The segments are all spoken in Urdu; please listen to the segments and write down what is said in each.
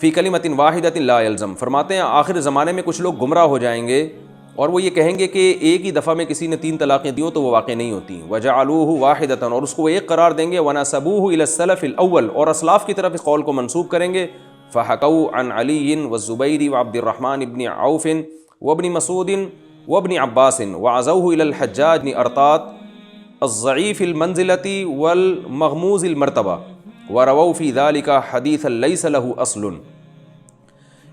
فی کلمۃ واحدۃ لا یلزم، فرماتے ہیں آخر زمانے میں کچھ لوگ گمراہ ہو جائیں گے اور وہ یہ کہیں گے کہ ایک ہی دفعہ میں کسی نے 3 طلاقیں دی تو وہ واقع نہیں ہوتی، وجعلوہ واحدۃ، اور اس کو وہ ایک قرار دیں گے، ونسبوہ الی السلف الاول، اور اسلاف کی طرف اس قول کو منسوب کریں گے، فحکوا عن علی والزبیر وعبد الرحمن بن عوف وابن مسعود وابن عباس وعزوہ الی الحجاج بن ارطاط الضعیف المنزلۃ والمغموز المرتبہ ورووا فی ذلک حدیثا لیس لہ اصل۔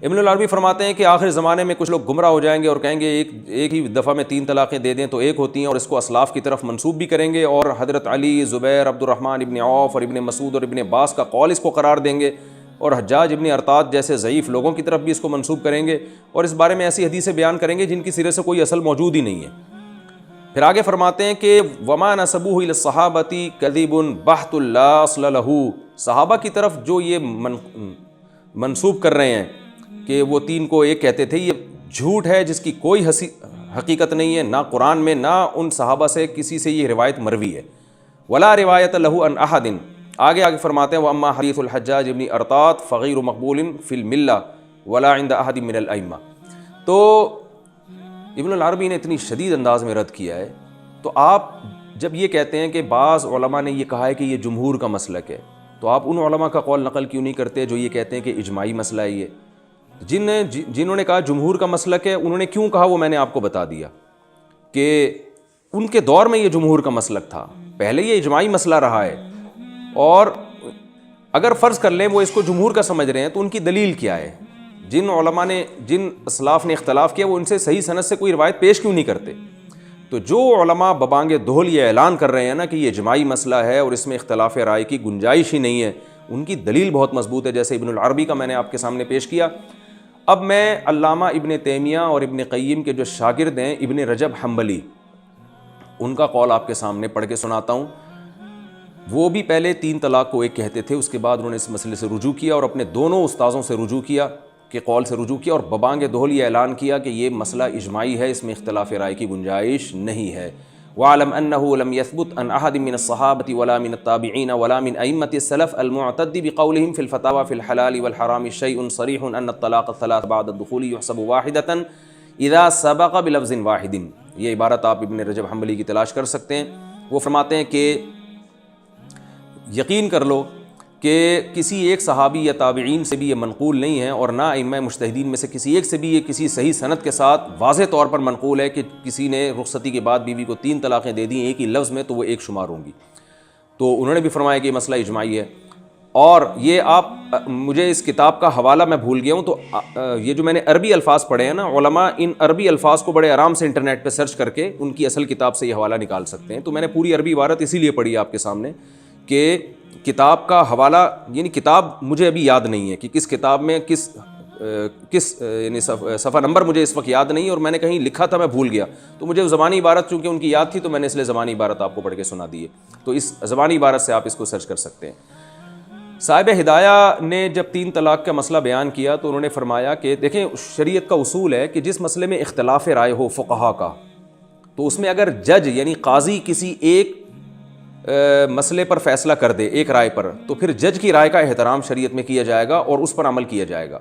ابن العربی فرماتے ہیں کہ آخر زمانے میں کچھ لوگ گمراہ ہو جائیں گے اور کہیں گے ایک ہی دفعہ میں 3 طلاقیں دے دیں تو ایک ہوتی ہیں، اور اس کو اسلاف کی طرف منسوب بھی کریں گے، اور حضرت علی، زبیر، عبد الرحمن ابن عوف اور ابن مسعود اور ابن عباس کا قول اس کو قرار دیں گے، اور حجاج ابن ارطاط جیسے ضعیف لوگوں کی طرف بھی اس کو منسوب کریں گے، اور اس بارے میں ایسی حدیثیں بیان کریں گے جن کی سرے سے کوئی اصل موجود ہی نہیں ہے۔ پھر آگے فرماتے ہیں کہ وما نسبوہ الی الصحابۃ کذب بہت لا اصل لہ، صحابہ کی طرف جو یہ منسوب کر رہے ہیں کہ وہ 3 کو ایک کہتے تھے، یہ جھوٹ ہے جس کی کوئی حقیقت نہیں ہے، نہ قرآن میں نہ ان صحابہ سے کسی سے یہ روایت مروی ہے، ولا روایت لہ عن احد۔ آگے فرماتے ہیں واما حدیث الحجاج ابن ارطاط فغیر مقبول فی الملہ ولا عند احد من الائمہ۔ تو ابن العربی نے اتنی شدید انداز میں رد کیا ہے، تو آپ جب یہ کہتے ہیں کہ بعض علماء نے یہ کہا ہے کہ یہ جمہور کا مسلک ہے، تو آپ ان علماء کا قول نقل کیوں نہیں کرتے جو یہ کہتے ہیں کہ اجماعی مسئلہ ہے؟ یہ جنہوں نے کہا جمہور کا مسلک ہے، انہوں نے کیوں کہا وہ میں نے آپ کو بتا دیا کہ ان کے دور میں یہ جمہور کا مسلک تھا، پہلے یہ اجماعی مسئلہ رہا ہے، اور اگر فرض کر لیں وہ اس کو جمہور کا سمجھ رہے ہیں تو ان کی دلیل کیا ہے؟ جن علماء نے، جن اسلاف نے اختلاف کیا وہ ان سے صحیح سند سے کوئی روایت پیش کیوں نہیں کرتے؟ تو جو علماء ببانگ دہل یہ اعلان کر رہے ہیں نا کہ یہ اجماعی مسئلہ ہے اور اس میں اختلاف رائے کی گنجائش ہی نہیں ہے، ان کی دلیل بہت مضبوط ہے، جیسے ابن العربی کا میں نے آپ کے سامنے پیش کیا۔ اب میں علامہ ابن تیمیہ اور ابن قیم کے جو شاگرد ہیں ابن رجب حنبلی، ان کا قول آپ کے سامنے پڑھ کے سناتا ہوں۔ وہ بھی پہلے 3 طلاق کو ایک کہتے تھے، اس کے بعد انہوں نے اس مسئلے سے رجوع کیا اور اپنے دونوں استاذوں سے رجوع کیا، کے قول سے رجوع کیا، اور ببانگ دہل یہ اعلان کیا کہ یہ مسئلہ اجماعی ہے، اس میں اختلاف رائے کی گنجائش نہیں ہے۔ وَعْلَمْ أَنَّهُ لَمْ يَثْبُتْ عَنْ أَحَدٍ مِّنَ الصَّحَابَةِ وَلَا مِنَ التَّابِعِينَ وَلَا مِنْ أَئِمَّةِ السَّلَفِ الْمُعْتَدِّ بِقَوْلِهِمْ فِي الْفَتَاوَى فِي الْحَلَالِ وَالْحَرَامِ شَيْءٌ صَرِيحٌ أَنَّ الطَّلَاقَ الثَّلَاثَ بَعْدَ الدُّخُولِ يُحْسَبُ وَاحِدَةً إِذَا سَبَقَ بِلَفْظٍ وَاحِدٍ۔ یہ عبارت آپ ابن رجب حنبلی کی تلاش کر سکتے ہیں۔ وہ فرماتے ہیں کہ یقین کر لو کہ کسی ایک صحابی یا تابعین سے بھی یہ منقول نہیں ہے، اور نہ ائمہ مجتہدین میں سے کسی ایک سے بھی یہ کسی صحیح سند کے ساتھ واضح طور پر منقول ہے کہ کسی نے رخصتی کے بعد بیوی کو 3 طلاقیں دے دیں ایک ہی لفظ میں تو وہ ایک شمار ہوں گی۔ تو انہوں نے بھی فرمایا کہ یہ مسئلہ اجماعی ہے، اور یہ آپ مجھے اس کتاب کا حوالہ میں بھول گیا ہوں، تو یہ جو میں نے عربی الفاظ پڑھے ہیں نا، علماء ان عربی الفاظ کو بڑے آرام سے انٹرنیٹ پہ سرچ کر کے ان کی اصل کتاب سے یہ حوالہ نکال سکتے ہیں۔ تو میں نے پوری عربی عبارت اسی لیے پڑھی آپ کے سامنے کہ کتاب کا حوالہ، یعنی کتاب مجھے ابھی یاد نہیں ہے کہ کس کتاب میں کس یعنی صفحہ نمبر مجھے اس وقت یاد نہیں، اور میں نے کہیں لکھا تھا میں بھول گیا، تو مجھے زبانی عبارت چونکہ ان کی یاد تھی تو میں نے اس لیے زبانی عبارت آپ کو پڑھ کے سنا دی ہے، تو اس زبانی عبارت سے آپ اس کو سرچ کر سکتے ہیں۔ صاحب ہدایہ نے جب 3 طلاق کا مسئلہ بیان کیا تو انہوں نے فرمایا کہ دیکھیں شریعت کا اصول ہے کہ جس مسئلے میں اختلاف رائے ہو فقہا کا، تو اس میں اگر جج یعنی قاضی کسی ایک مسئلے پر فیصلہ کر دے ایک رائے پر، تو پھر جج کی رائے کا احترام شریعت میں کیا جائے گا اور اس پر عمل کیا جائے گا۔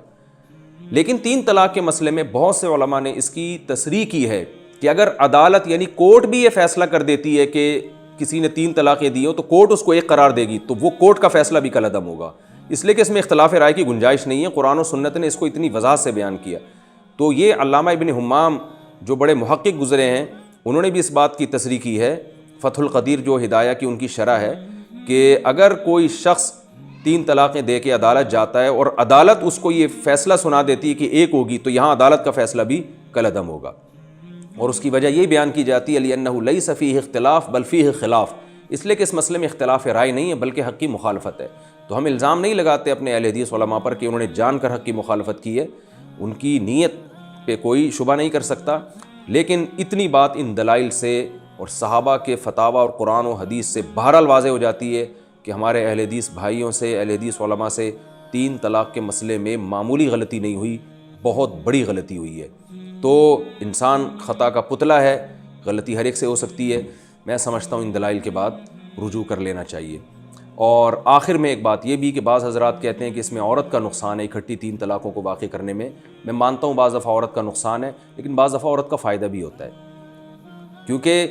لیکن 3 طلاق کے مسئلے میں بہت سے علماء نے اس کی تصریح کی ہے کہ اگر عدالت یعنی کورٹ بھی یہ فیصلہ کر دیتی ہے کہ کسی نے 3 طلاقیں دی ہوں تو کورٹ اس کو ایک قرار دے گی، تو وہ کورٹ کا فیصلہ بھی کالعدم ہوگا، اس لیے کہ اس میں اختلاف رائے کی گنجائش نہیں ہے، قرآن و سنت نے اس کو اتنی وضاحت سے بیان کیا۔ تو یہ علامہ ابن حمام جو بڑے محقق گزرے ہیں، انہوں نے بھی اس بات کی تصریح کی ہے، فتح القدیر جو ہدایہ کی ان کی شرح ہے، کہ اگر کوئی شخص 3 طلاقیں دے کے عدالت جاتا ہے اور عدالت اس کو یہ فیصلہ سنا دیتی ہے کہ ایک ہوگی، تو یہاں عدالت کا فیصلہ بھی کالعدم ہوگا، اور اس کی وجہ یہ بیان کی جاتی ہے لِأَنَّهُ لَيْسَ فِيهِ اخْتِلَاف بل فِيهِ خِلَاف، اس لیے کہ اس مسئلے میں اختلاف رائے نہیں ہے بلکہ حق کی مخالفت ہے۔ تو ہم الزام نہیں لگاتے اپنے اہل حدیث علماء پر کہ انہوں نے جان کر حق کی مخالفت کی ہے، ان کی نیت پہ کوئی شبہ نہیں کر سکتا، لیکن اتنی بات ان دلائل سے اور صحابہ کے فتاویٰ اور قرآن و حدیث سے بہرحال واضح ہو جاتی ہے کہ ہمارے اہل حدیث بھائیوں سے، اہل حدیث علماء سے 3 طلاق کے مسئلے میں معمولی غلطی نہیں ہوئی، بہت بڑی غلطی ہوئی ہے۔ تو انسان خطا کا پتلا ہے، غلطی ہر ایک سے ہو سکتی ہے، میں سمجھتا ہوں ان دلائل کے بعد رجوع کر لینا چاہیے۔ اور آخر میں ایک بات یہ بھی کہ بعض حضرات کہتے ہیں کہ اس میں عورت کا نقصان ہے اکٹھی 3 طلاقوں کو واقع کرنے میں مانتا ہوں بعض دفعہ عورت کا نقصان ہے، لیکن بعض دفعہ عورت کا فائدہ بھی ہوتا ہے، کیونکہ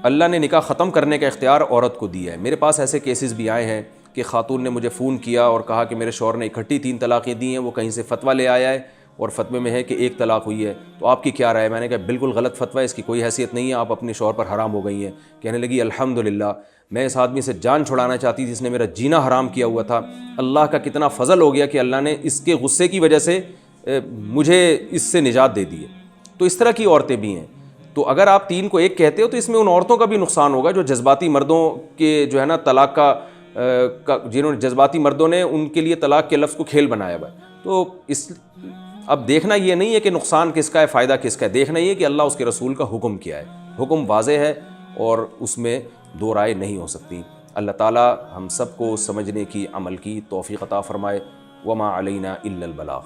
اللہ نے نکاح ختم کرنے کا اختیار عورت کو دیا ہے۔ میرے پاس ایسے کیسز بھی آئے ہیں کہ خاتون نے مجھے فون کیا اور کہا کہ میرے شوہر نے اکٹھی 3 طلاقیں دی ہیں، وہ کہیں سے فتویٰ لے آیا ہے اور فتوے میں ہے کہ 1 طلاق ہوئی ہے، تو آپ کی کیا رائے ہے؟ میں نے کہا بالکل غلط فتویٰ ہے، اس کی کوئی حیثیت نہیں ہے، آپ اپنے شوہر پر حرام ہو گئی ہیں۔ کہنے لگی الحمدللہ، میں اس آدمی سے جان چھڑانا چاہتی تھی، اس نے میرا جینا حرام کیا ہوا تھا، اللہ کا کتنا فضل ہو گیا کہ اللہ نے اس کے غصے کی وجہ سے مجھے اس سے نجات دے دی ہے۔ تو اس طرح کی عورتیں بھی ہیں۔ تو اگر آپ 3 کو 1 کہتے ہو تو اس میں ان عورتوں کا بھی نقصان ہوگا جو جذباتی مردوں کے جو ہے نا طلاق کا جنہوں نے جذباتی مردوں نے ان کے لیے طلاق کے لفظ کو کھیل بنایا ہوا ہے۔ تو اب دیکھنا یہ نہیں ہے کہ نقصان کس کا ہے فائدہ کس کا ہے، دیکھنا یہ کہ اللہ اس کے رسول کا حکم کیا ہے۔ حکم واضح ہے اور اس میں 2 رائے نہیں ہو سکتی۔ اللہ تعالی ہم سب کو سمجھنے کی عمل کی توفیق عطا فرمائے۔ وما علینا الا البلاغ۔